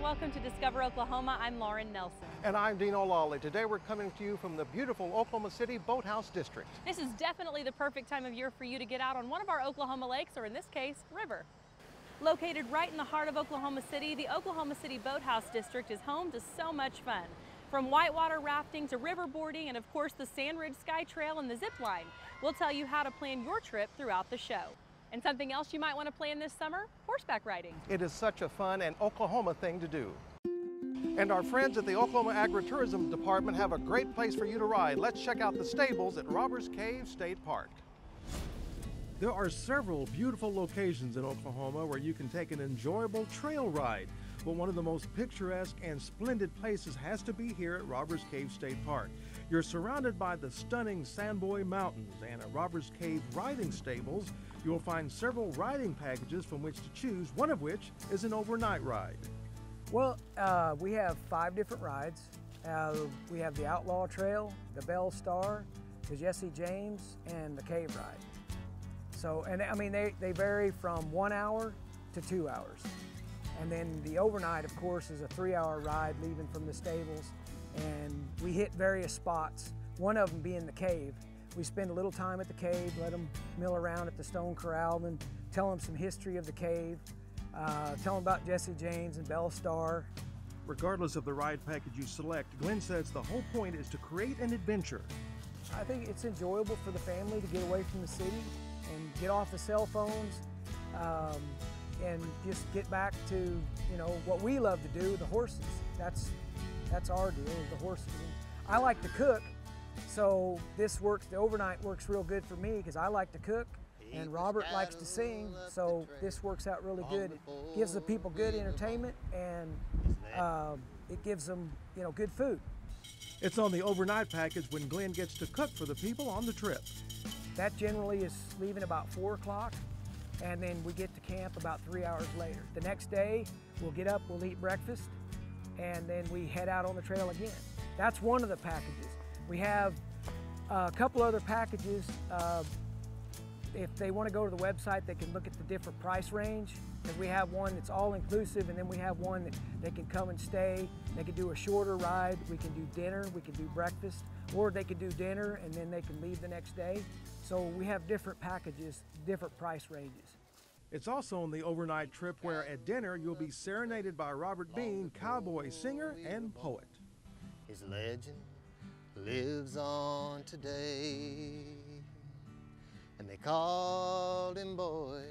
welcome to Discover Oklahoma. I'm Lauren Nelson. And I'm Dean O'Lawley. Today we're coming to you from the beautiful Oklahoma City Boathouse District. This is definitely the perfect time of year for you to get out on one of our Oklahoma lakes, or in this case, river. Located right in the heart of Oklahoma City, the Oklahoma City Boathouse District is home to so much fun. From whitewater rafting to river boarding and of course the Sand Ridge Sky Trail and the zip line. We'll tell you how to plan your trip throughout the show. And something else you might want to plan this summer, horseback riding. It is such a fun and Oklahoma thing to do. And our friends at the Oklahoma Agritourism Department have a great place for you to ride. Let's check out the stables at Robbers Cave State Park. There are several beautiful locations in Oklahoma where you can take an enjoyable trail ride. But one of the most picturesque and splendid places has to be here at Robbers Cave State Park. You're surrounded by the stunning Sandboy Mountains, and at Robbers Cave Riding Stables, you'll find several riding packages from which to choose, one of which is an overnight ride. Well, we have 5 different rides. We have the Outlaw Trail, the Bell Star, the Jesse James, and the Cave Ride. So, and I mean, they vary from 1 hour to 2 hours. And then the overnight, of course, is a 3-hour ride leaving from the stables. And we hit various spots, one of them being the cave. We spend a little time at the cave, let them mill around at the Stone Corral, and tell them some history of the cave, tell them about Jesse James and Bell Star. Regardless of the ride package you select, Glen says the whole point is to create an adventure. I think it's enjoyable for the family to get away from the city and get off the cell phones. And just get back to, you know, what we love to do, the horses. That's our deal, the horses. And I like to cook, so this works, the overnight works real good for me because I like to cook and Robert likes to sing, so this works out really good. It gives the people good entertainment and it gives them, you know, good food. It's on the overnight package when Glen gets to cook for the people on the trip. That generally is leaving about 4 o'clock. And then we get to camp about 3 hours later. The next day, we'll get up, we'll eat breakfast, and then we head out on the trail again. That's one of the packages. We have a couple other packages. If they want to go to the website, they can look at the different price range. And we have one that's all inclusive, and then we have one that they can come and stay. They can do a shorter ride. We can do dinner, we can do breakfast, or they can do dinner and then they can leave the next day. So we have different packages, different price ranges. It's also on the overnight trip where at dinner you'll be serenaded by Robert Bean, cowboy singer and poet. His legend lives on today, and they called him boy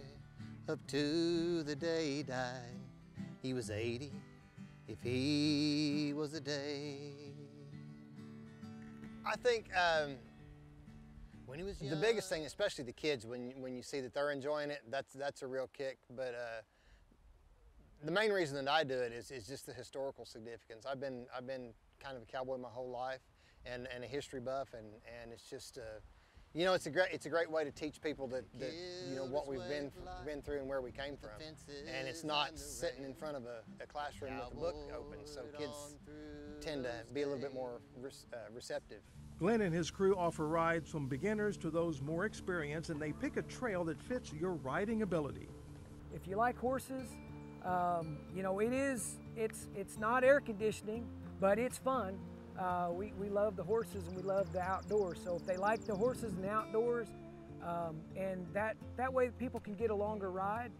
up to the day he died. He was 80 if he was a day. I think when he was young, the biggest thing, especially the kids, when you see that they're enjoying it, that's a real kick. But the main reason that I do it is just the historical significance. I've been kind of a cowboy my whole life, and a history buff, and it's just you know, it's a great way to teach people that you know what we've been through and where we came from, and it's not sitting in front of a classroom with a book open, so kids tend to be a little bit more receptive. Glen and his crew offer rides from beginners to those more experienced, and they pick a trail that fits your riding ability. If you like horses, you know, it's not air conditioning, but it's fun. We love the horses and we love the outdoors. So if they like the horses and the outdoors, and that way people can get a longer ride.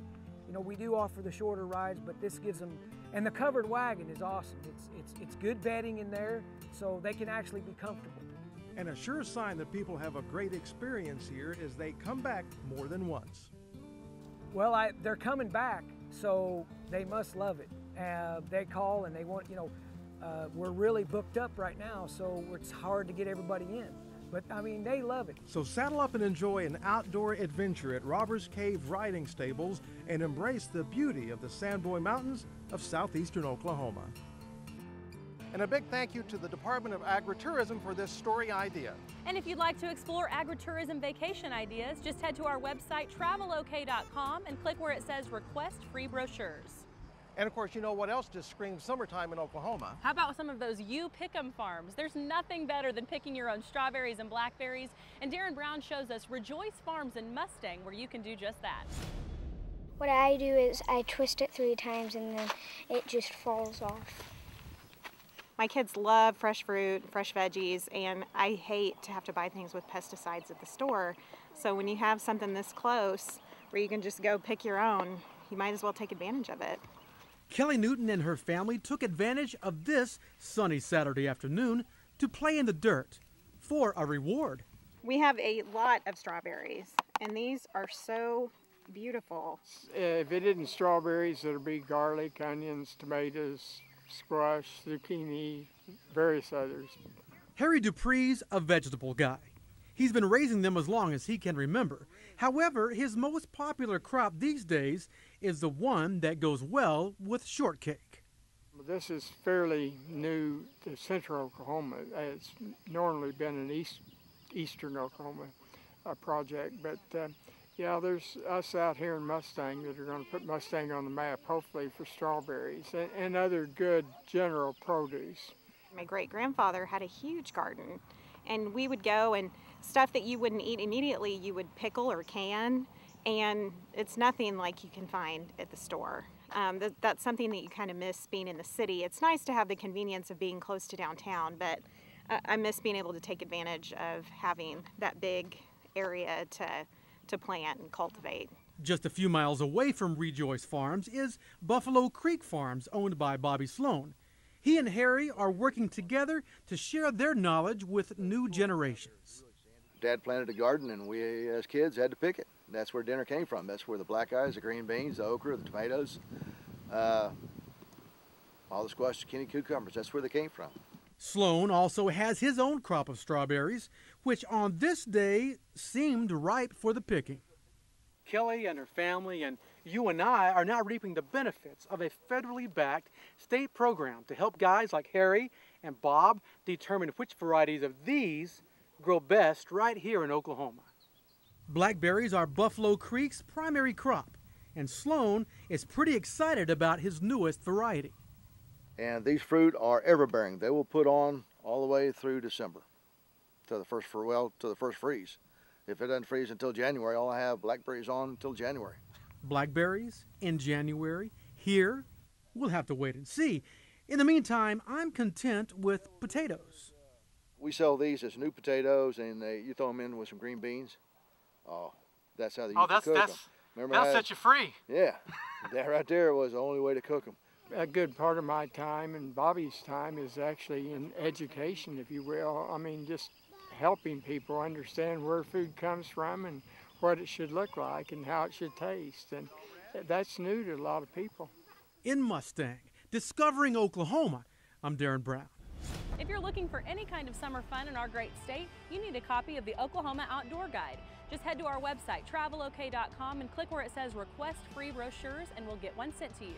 You know, we do offer the shorter rides, but this gives them, and the covered wagon is awesome. It's good bedding in there, so they can actually be comfortable. And a sure sign that people have a great experience here is they come back more than once. Well, they're coming back, so they must love it. They call and they want, you know, we're really booked up right now, so it's hard to get everybody in. But I mean, they love it. So saddle up and enjoy an outdoor adventure at Robbers Cave Riding Stables and embrace the beauty of the Sandboy Mountains of southeastern Oklahoma. And a big thank you to the Department of Agritourism for this story idea. And if you'd like to explore agritourism vacation ideas, just head to our website, travelok.com, and click where it says Request Free Brochures. And of course, you know what else just screams summertime in Oklahoma? How about some of those You Pick 'em farms? There's nothing better than picking your own strawberries and blackberries. And Darren Brown shows us Rejoice Farms in Mustang, where you can do just that. What I do is I twist it 3 times and then it just falls off. My kids love fresh fruit, fresh veggies, and I hate to have to buy things with pesticides at the store. So when you have something this close where you can just go pick your own, you might as well take advantage of it. Kelly Newton and her family took advantage of this sunny Saturday afternoon to play in the dirt for a reward. We have a lot of strawberries, and these are so beautiful. If it isn't strawberries, it'll be garlic, onions, tomatoes, squash, zucchini, various others. Harry Dupree's a vegetable guy. He's been raising them as long as he can remember. However, his most popular crop these days is the one that goes well with shortcake. This is fairly new to central Oklahoma. It's normally been an eastern Oklahoma project, but yeah, there's us out here in Mustang that are going to put Mustang on the map, hopefully for strawberries and other good general produce. My great-grandfather had a huge garden, and we would go and stuff that you wouldn't eat immediately, you would pickle or can, and it's nothing like you can find at the store. That's something that you kind of miss being in the city. It's nice to have the convenience of being close to downtown, but I miss being able to take advantage of having that big area to plant and cultivate. Just a few miles away from Rejoice Farms is Buffalo Creek Farms, owned by Bobby Sloan. He and Harry are working together to share their knowledge with new generations. Dad planted a garden, and we as kids had to pick it. That's where dinner came from. That's where the black eyes, the green beans, the okra, the tomatoes, all the squash, zucchini, cucumbers, that's where they came from. Sloan also has his own crop of strawberries, which on this day seemed ripe for the picking. Kelly and her family and you and I are now reaping the benefits of a federally backed state program to help guys like Harry and Bob determine which varieties of these grow best right here in Oklahoma. Blackberries are Buffalo Creek's primary crop, and Sloan is pretty excited about his newest variety. And these fruit are ever-bearing. They will put on all the way through December to the first freeze. If it doesn't freeze until January, I'll have blackberries on until January. Blackberries in January here? We'll have to wait and see. In the meantime, I'm content with potatoes. We sell these as new potatoes, and you throw them in with some green beans. Oh, that's how they used to cook them. Remember that'll set you free. Yeah, that right there was the only way to cook them. A good part of my time and Bobby's time is actually in education, if you will. I mean, just helping people understand where food comes from and what it should look like and how it should taste. And that's new to a lot of people. In Mustang, discovering Oklahoma, I'm Darren Brown. If you're looking for any kind of summer fun in our great state, you need a copy of the Oklahoma Outdoor Guide. Just head to our website, travelok.com, and click where it says Request Free Brochures, and we'll get one sent to you.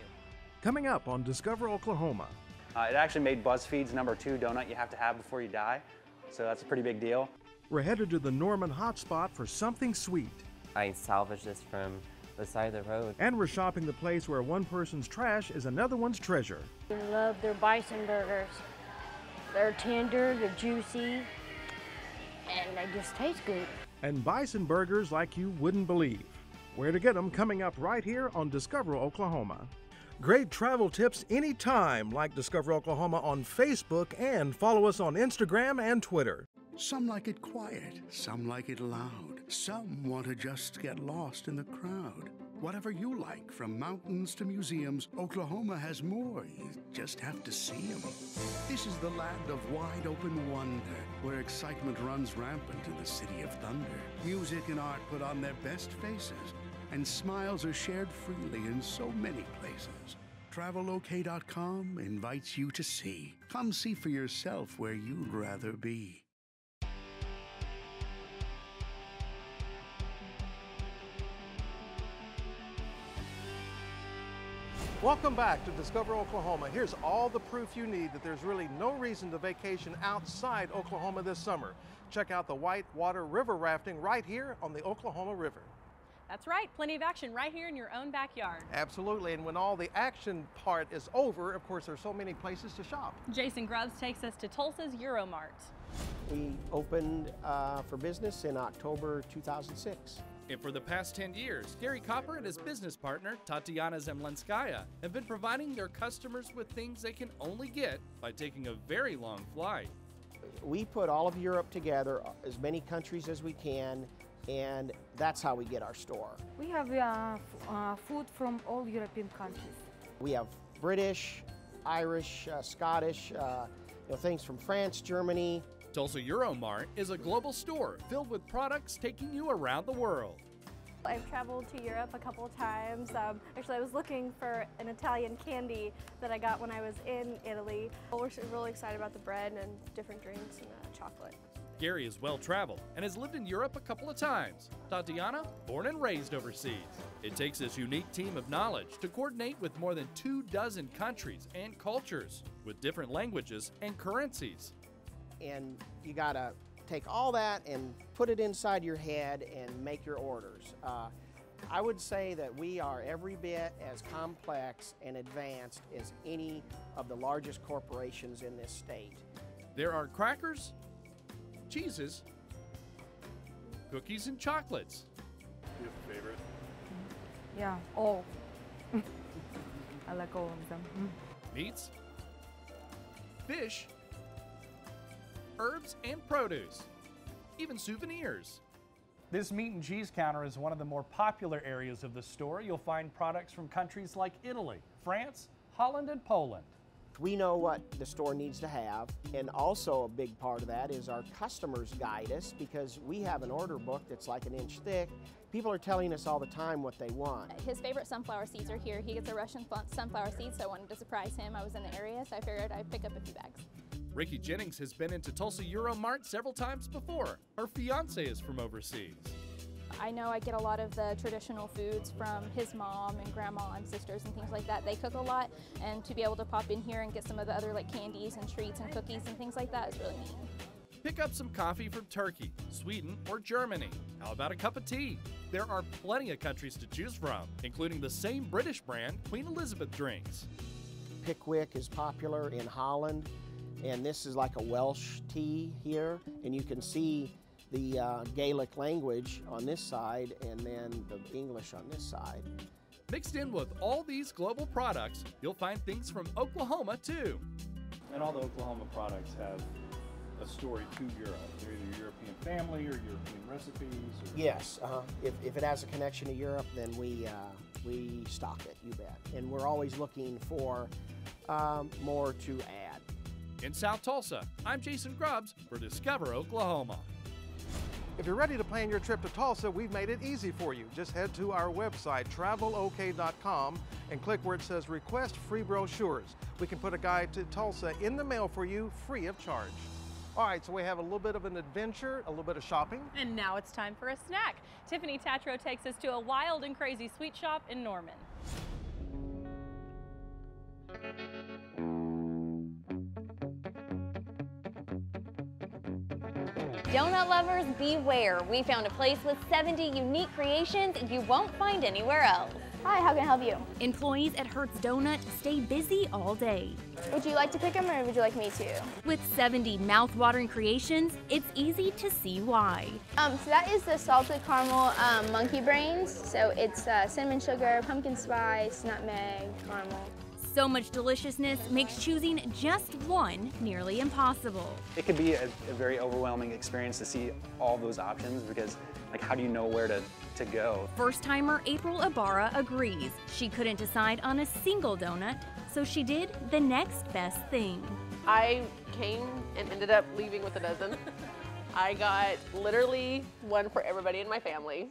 Coming up on Discover Oklahoma. It actually made BuzzFeed's #2 donut you have to have before you die, so that's a pretty big deal. We're headed to the Norman hotspot for something sweet. I salvaged this from the side of the road. And we're shopping the place where one person's trash is another one's treasure. I love their bison burgers. They're tender, they're juicy, and they just taste good. And bison burgers like you wouldn't believe. Where to get them coming up right here on Discover Oklahoma. Great travel tips anytime, like Discover Oklahoma on Facebook, and follow us on Instagram and Twitter. Some like it quiet, some like it loud. Some want to just get lost in the crowd. Whatever you like, from mountains to museums, Oklahoma has more. You just have to see them. This is the land of wide open wonder, where excitement runs rampant in the city of thunder. Music and art put on their best faces, and smiles are shared freely in so many places. TravelOK.com invites you to see. Come see for yourself where you'd rather be. Welcome back to Discover Oklahoma. Here's all the proof you need that there's really no reason to vacation outside Oklahoma this summer. Check out the whitewater river rafting right here on the Oklahoma River. That's right, plenty of action right here in your own backyard. Absolutely, and when all the action part is over, of course, there's so many places to shop. Jason Grubbs takes us to Tulsa's Euromart. We opened for business in October 2006. And for the past 10 years, Gary Copper and his business partner, Tatiana Zemlenskaya, have been providing their customers with things they can only get by taking a very long flight. We put all of Europe together, as many countries as we can, and that's how we get our store. We have food from all European countries. We have British, Irish, Scottish, things from France, Germany. Tulsa Euromart is a global store filled with products taking you around the world. I've traveled to Europe a couple of times. Actually, I was looking for an Italian candy that I got when I was in Italy. We're really excited about the bread and different drinks and chocolate. Gary is well-traveled and has lived in Europe a couple of times. Tatiana, born and raised overseas. It takes this unique team of knowledge to coordinate with more than 24 countries and cultures, with different languages and currencies. And you gotta take all that and put it inside your head and make your orders. I would say that we are every bit as complex and advanced as any of the largest corporations in this state. There are crackers, cheeses, cookies, and chocolates. You have a favorite? Yeah, all. I like all of them. Meats, fish, herbs and produce, even souvenirs. This meat and cheese counter is one of the more popular areas of the store. You'll find products from countries like Italy, France, Holland, and Poland. We know what the store needs to have, and also a big part of that is our customers guide us, because we have an order book that's like an inch thick. People are telling us all the time what they want. His favorite sunflower seeds are here. He gets a Russian sunflower seeds, so I wanted to surprise him. I was in the area, so I figured I'd pick up a few bags. Rikki Jennings has been into Tulsa Euromart several times before. Her fiance is from overseas. I know I get a lot of the traditional foods from his mom and grandma and sisters and things like that. They cook a lot, and to be able to pop in here and get some of the other like candies and treats and cookies and things like that is really neat. Pick up some coffee from Turkey, Sweden, or Germany. How about a cup of tea? There are plenty of countries to choose from, including the same British brand Queen Elizabeth drinks. Pickwick is popular in Holland, and this is like a Welsh tea here, and you can see the Gaelic language on this side and then the English on this side. Mixed in with all these global products, you'll find things from Oklahoma too. And all the Oklahoma products have a story to Europe. They're either European family or European recipes. Or... Yes, if it has a connection to Europe, then we stock it, you bet. And we're always looking for more to add. In South Tulsa, I'm Jason Grubbs for Discover Oklahoma. If you're ready to plan your trip to Tulsa, we've made it easy for you. Just head to our website, travelok.com, and click where it says Request Free Brochures. We can put a guide to Tulsa in the mail for you, free of charge. All right, so we have a little bit of an adventure, a little bit of shopping. And now it's time for a snack. Tiffany Tatro takes us to a wild and crazy sweet shop in Norman. Donut lovers, beware. We found a place with 70 unique creations you won't find anywhere else. Hi, how can I help you? Employees at Hertz Donut stay busy all day. Would you like to pick them or would you like me to? With 70 mouth-watering creations, it's easy to see why. So that is the salted caramel monkey brains. So it's cinnamon sugar, pumpkin spice, nutmeg, caramel. So much deliciousness makes choosing just one nearly impossible. It could be a very overwhelming experience to see all those options, because like, how do you know where to go? First-timer April Ibarra agrees. She couldn't decide on a single donut, so she did the next best thing. I came and ended up leaving with a dozen. I got literally one for everybody in my family.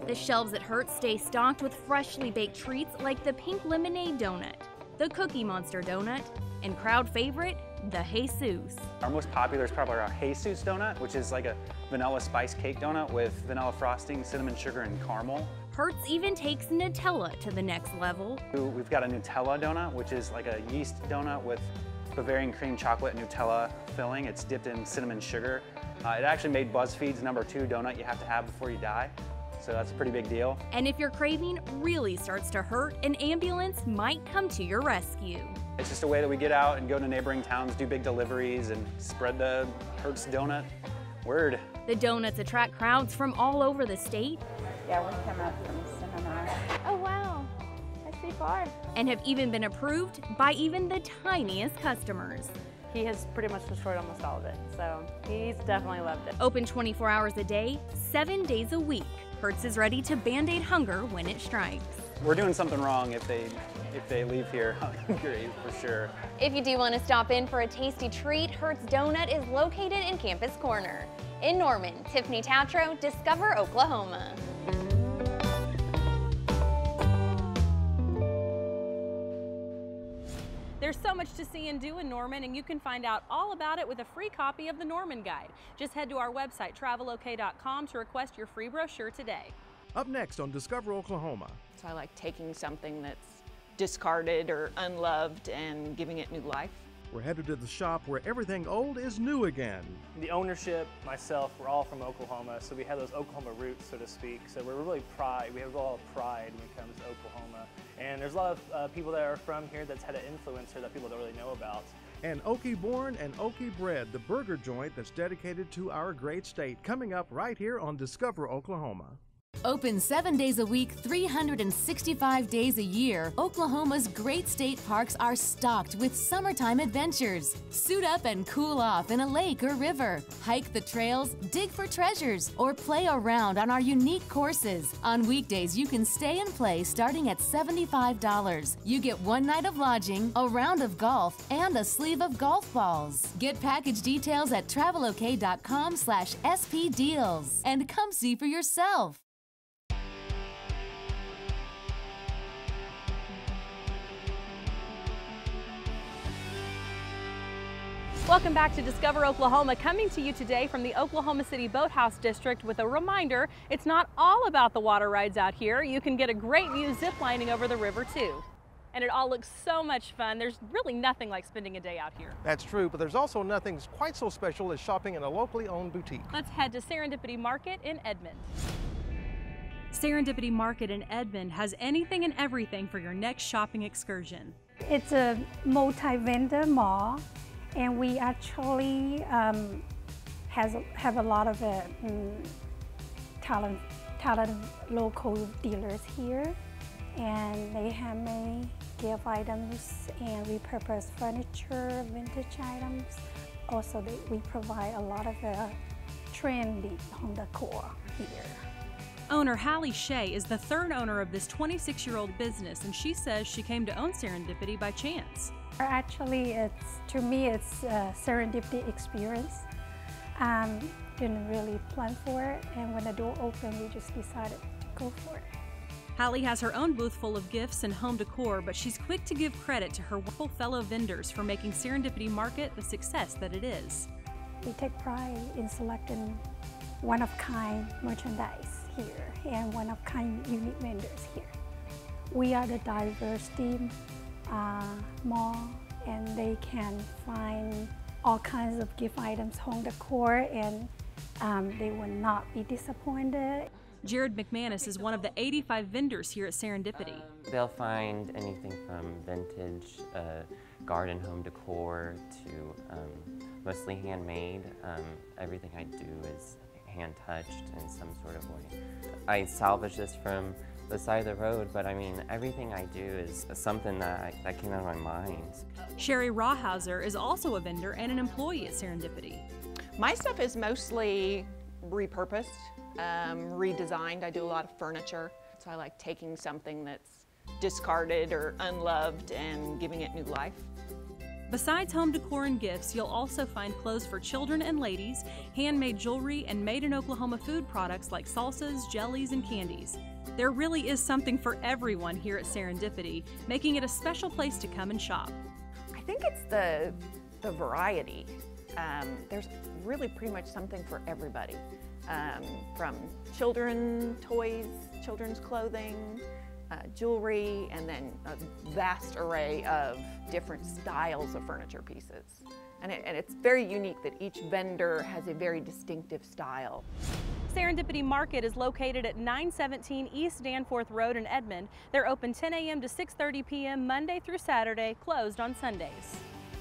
The shelves at Hertz stay stocked with freshly baked treats like the pink lemonade donut, the Cookie Monster donut, and crowd favorite, the Jesus. Our most popular is probably our Jesus donut, which is like a vanilla spice cake donut with vanilla frosting, cinnamon sugar, and caramel. Hertz even takes Nutella to the next level. We've got a Nutella donut, which is like a yeast donut with Bavarian cream chocolate Nutella filling. It's dipped in cinnamon sugar. It actually made BuzzFeed's #2 donut you have to have before you die. So that's a pretty big deal. And if your craving really starts to hurt, an ambulance might come to your rescue. It's just a way that we get out and go to neighboring towns, do big deliveries, and spread the Hertz donut Word. The donuts attract crowds from all over the state. Yeah, we come up from Seminole. Oh wow, that's pretty far. And have even been approved by even the tiniest customers. He has pretty much destroyed almost all of it, so he's definitely loved it. Open 24 hours a day, 7 days a week. Hertz is ready to band-aid hunger when it strikes. We're doing something wrong if they leave here hungry, for sure. If you do want to stop in for a tasty treat, Hertz Donut is located in Campus Corner. In Norman, Tiffany Tatro, Discover Oklahoma. There's so much to see and do in Norman, and you can find out all about it with a free copy of the Norman Guide. Just head to our website, travelok.com, to request your free brochure today. Up next on Discover Oklahoma. So I like taking something that's discarded or unloved and giving it new life. We're headed to the shop where everything old is new again. The ownership, myself, we're all from Oklahoma, so we have those Oklahoma roots, so to speak. So we're really we have a lot of pride when it comes to Oklahoma. And there's a lot of people that are from here that's had an influence here that people don't really know about. And Okie born and Okie bred, the burger joint that's dedicated to our great state, coming up right here on Discover Oklahoma. Open 7 days a week, 365 days a year, Oklahoma's great state parks are stocked with summertime adventures. Suit up and cool off in a lake or river. Hike the trails, dig for treasures, or play around on our unique courses. On weekdays, you can stay and play starting at $75. You get 1 night of lodging, a round of golf, and a sleeve of golf balls. Get package details at travelok.com/SP deals and come see for yourself. Welcome back to Discover Oklahoma, coming to you today from the Oklahoma City Boathouse District with a reminder, it's not all about the water rides out here. You can get a great view ziplining over the river too. And it all looks so much fun. There's really nothing like spending a day out here. That's true, but there's also nothing quite so special as shopping in a locally owned boutique. Let's head to Serendipity Market in Edmond. Serendipity Market in Edmond has anything and everything for your next shopping excursion. It's a multi-vendor mall. And we actually have a lot of talented local dealers here, and they handmade gift items and repurposed furniture, vintage items. Also, we provide a lot of trendy home decor here. Owner Hallie Shea is the third owner of this 26-year-old business, and she says she came to own Serendipity by chance. Actually, to me, it's a serendipity experience. Didn't really plan for it, and when the door opened, we just decided to go for it. Hallie has her own booth full of gifts and home decor, but she's quick to give credit to her wonderful fellow vendors for making Serendipity Market the success that it is. We take pride in selecting one-of-kind merchandise here and one-of-kind unique vendors here. We are the diverse team mall, and they can find all kinds of gift items, home decor, and they will not be disappointed. Jared McManus is one of the 85 vendors here at Serendipity. They'll find anything from vintage garden home decor to mostly handmade. Everything I do is hand-touched in some sort of way. I salvage this from the side of the road, but I mean, everything I do is something that came out of my mind. Sherry Rawhauser is also a vendor and an employee at Serendipity. My stuff is mostly repurposed, redesigned. I do a lot of furniture, so I like taking something that's discarded or unloved and giving it new life. Besides home decor and gifts, you'll also find clothes for children and ladies, handmade jewelry, and made-in-Oklahoma food products like salsas, jellies, and candies. There really is something for everyone here at Serendipity, making it a special place to come and shop. I think it's the variety. There's really pretty much something for everybody, from children toys, children's clothing, jewelry, and then a vast array of different styles of furniture pieces. And it's very unique that each vendor has a very distinctive style. Serendipity Market is located at 917 East Danforth Road in Edmond. They're open 10 a.m. to 6:30 p.m. Monday through Saturday, closed on Sundays.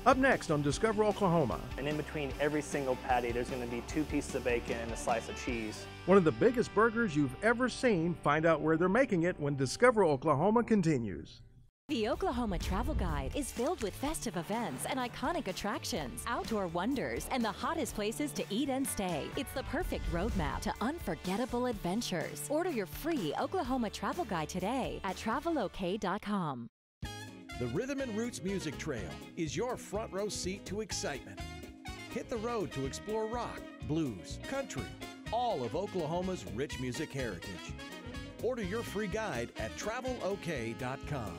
Up next on Discover Oklahoma. And in between every single patty, there's going to be 2 pieces of bacon and a slice of cheese. One of the biggest burgers you've ever seen. Find out where they're making it when Discover Oklahoma continues. The Oklahoma Travel Guide is filled with festive events and iconic attractions, outdoor wonders, and the hottest places to eat and stay. It's the perfect roadmap to unforgettable adventures. Order your free Oklahoma Travel Guide today at travelok.com. The Rhythm and Roots Music Trail is your front row seat to excitement. Hit the road to explore rock, blues, country, all of Oklahoma's rich music heritage. Order your free guide at travelok.com.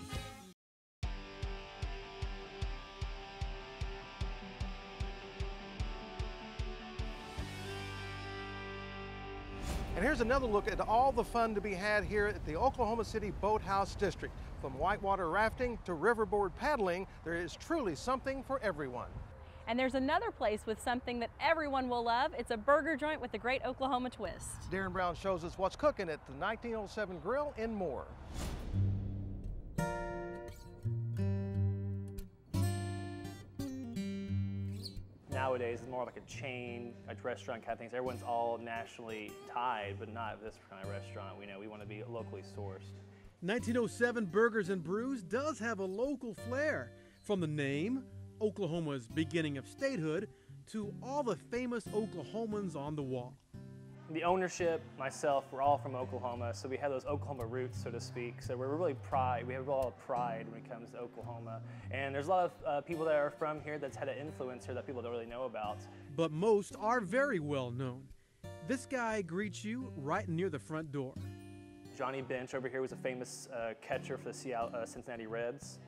And here's another look at all the fun to be had here at the Oklahoma City Boathouse District. From whitewater rafting to riverboard paddling, there is truly something for everyone. And there's another place with something that everyone will love. It's a burger joint with a great Oklahoma twist. Darren Brown shows us what's cooking at the 1907 Grill and more. Nowadays, it's more like a chain, a restaurant kind of thing. So everyone's all nationally tied, but not this kind of restaurant. We want to be locally sourced. 1907 Burgers and Brews does have a local flair. From the name, Oklahoma's beginning of statehood, to all the famous Oklahomans on the wall. The ownership, myself, we're all from Oklahoma, so we have those Oklahoma roots, so to speak. So we're really we have a lot of pride when it comes to Oklahoma. And there's a lot of people that are from here that's had an influence here that people don't really know about. But most are very well known. This guy greets you right near the front door. Johnny Bench over here was a famous catcher for the Cincinnati Reds.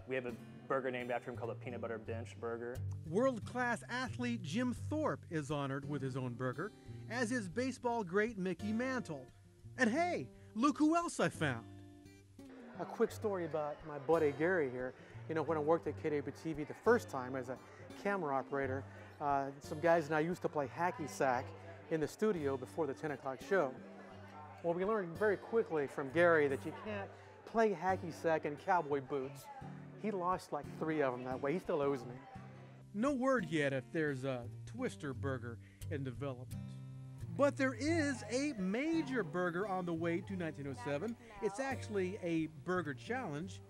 We have a burger named after him called a Peanut Butter Bench Burger. World-class athlete Jim Thorpe is honored with his own burger, as is baseball great Mickey Mantle. And hey, look who else I found. A quick story about my buddy Gary here. You know, when I worked at KTUL the first time as a camera operator, some guys and I used to play hacky sack in the studio before the 10 o'clock show. Well, we learned very quickly from Gary that you can't play hacky sack in cowboy boots. He lost like 3 of them that way. He still owes me. No word yet if there's a Twister burger in development. But there is a major burger on the way to 1907. It's actually a burger challenge,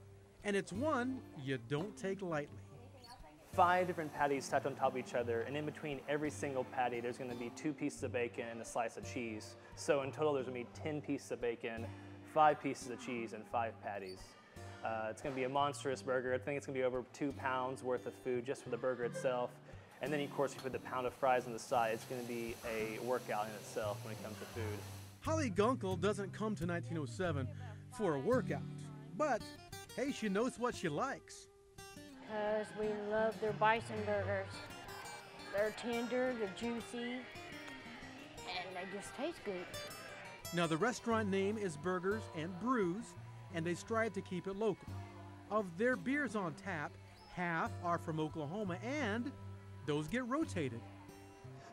and it's one you don't take lightly. 5 different patties stacked on top of each other, and in between every single patty, there's going to be 2 pieces of bacon and a slice of cheese. So in total, there's going to be 10 pieces of bacon, 5 pieces of cheese, and 5 patties. It's going to be a monstrous burger. I think it's going to be over 2 pounds worth of food just for the burger itself. And then, of course, you put the pound of fries on the side. It's going to be a workout in itself when it comes to food. Holly Gunkel doesn't come to 1907 for a workout, but hey, she knows what she likes. Because we love their bison burgers. They're tender, they're juicy, and they just taste good. Now, the restaurant name is Burgers and Brews, and they strive to keep it local. Of their beers on tap, half are from Oklahoma, and those get rotated.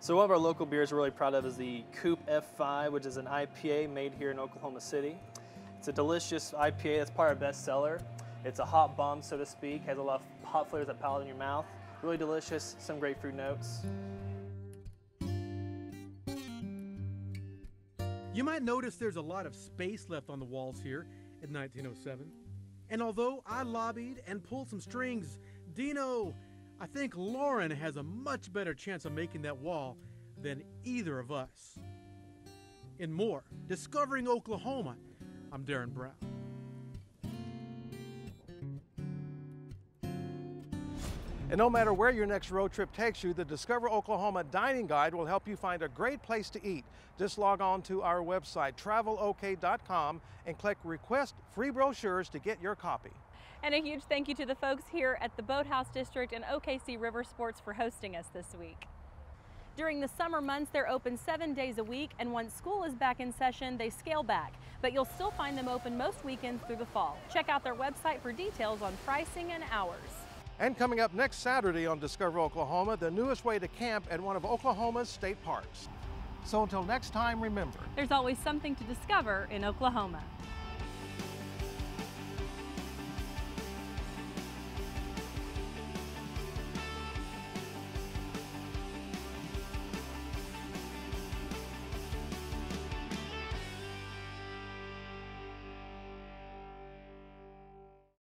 So one of our local beers we're really proud of is the Coop F5, which is an IPA made here in Oklahoma City. It's a delicious IPA that's probably our best seller. It's a hot bomb, so to speak, has a lot of hot flavors that palate in your mouth. Really delicious, some grapefruit notes. You might notice there's a lot of space left on the walls here in 1907. And although I lobbied and pulled some strings, Dino, I think Lauren has a much better chance of making that wall than either of us. And more, Discovering Oklahoma, I'm Darren Brown. And no matter where your next road trip takes you, the Discover Oklahoma Dining Guide will help you find a great place to eat. Just log on to our website, travelok.com, and click Request Free Brochures to get your copy. And a huge thank you to the folks here at the Boathouse District and OKC River Sports for hosting us this week. During the summer months, they're open 7 days a week, and once school is back in session, they scale back. But you'll still find them open most weekends through the fall. Check out their website for details on pricing and hours. And coming up next Saturday on Discover Oklahoma, the newest way to camp at one of Oklahoma's state parks. So until next time, remember, there's always something to discover in Oklahoma.